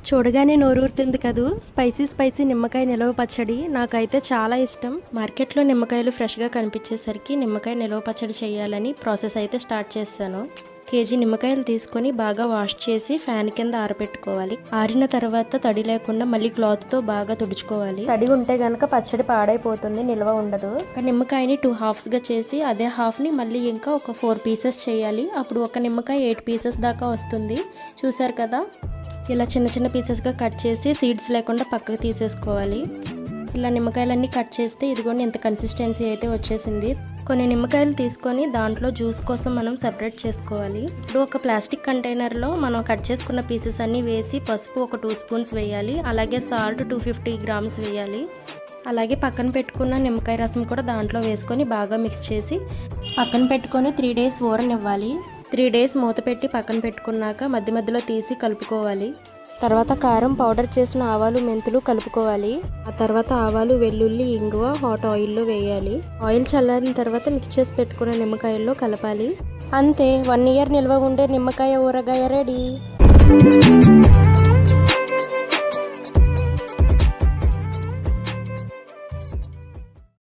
చూడగానే నోరూరుతుంది కదూ. స్పైసీ నిమ్మకాయ నిలవ పచ్చడి నాకైతే చాలా ఇష్టం. మార్కెట్లో నిమ్మకాయలు ఫ్రెష్గా కనిపించేసరికి నిమ్మకాయ నిలవ పచ్చడి చేయాలని ప్రాసెస్ అయితే స్టార్ట్ చేశాను. కేజీ నిమ్మకాయలు తీసుకొని బాగా వాష్ చేసి ఫ్యాన్ కింద ఆరబెట్టుకోవాలి. ఆరిన తర్వాత తడి లేకుండా మళ్ళీ క్లాత్తో బాగా తుడుచుకోవాలి. తడి ఉంటే గనక పచ్చడి పాడైపోతుంది, నిల్వ ఉండదు. ఒక నిమ్మకాయని 2 హాఫ్స్గా చేసి అదే హాఫ్ని మళ్ళీ ఇంకా ఒక 4 పీసెస్ చేయాలి. అప్పుడు ఒక నిమ్మకాయ 8 పీసెస్ దాకా వస్తుంది. చూసారు కదా, ఇలా చిన్న పీసెస్గా కట్ చేసి సీడ్స్ లేకుండా పక్కకు తీసేసుకోవాలి. ఇలా నిమ్మకాయలన్నీ కట్ చేస్తే ఇదిగోండి ఇంత కన్సిస్టెన్సీ అయితే వచ్చేసింది. కొన్ని నిమ్మకాయలు తీసుకొని దాంట్లో జ్యూస్ కోసం మనం సెపరేట్ చేసుకోవాలి. ఇప్పుడు ఒక ప్లాస్టిక్ కంటైనర్లో మనం కట్ చేసుకున్న పీసెస్ అన్నీ వేసి పసుపు ఒక 2 స్పూన్స్ వేయాలి. అలాగే సాల్ట్ 250 గ్రామ్స్ వేయాలి. అలాగే పక్కన పెట్టుకున్న నిమ్మకాయ రసం కూడా దాంట్లో వేసుకొని బాగా మిక్స్ చేసి పక్కన పెట్టుకొని 3 డేస్ ఊరనివ్వాలి. 3 డేస్ మూత పెట్టి పక్కన పెట్టుకున్నాక మధ్యలో తీసి కలుపుకోవాలి. తర్వాత కారం, పౌడర్ చేసిన ఆవాలు, మెంతులు కలుపుకోవాలి. ఆ తర్వాత ఆవాలు, వెల్లుల్లి, ఇంగువ హాట్ ఆయిల్లో వేయాలి. ఆయిల్ చల్లారిన తర్వాత మిక్స్ చేసి పెట్టుకున్న నిమ్మకాయల్లో కలపాలి. అంతే, 1 ఇయర్ నిల్వ ఉండే నిమ్మకాయ ఊరగాయ రెడీ.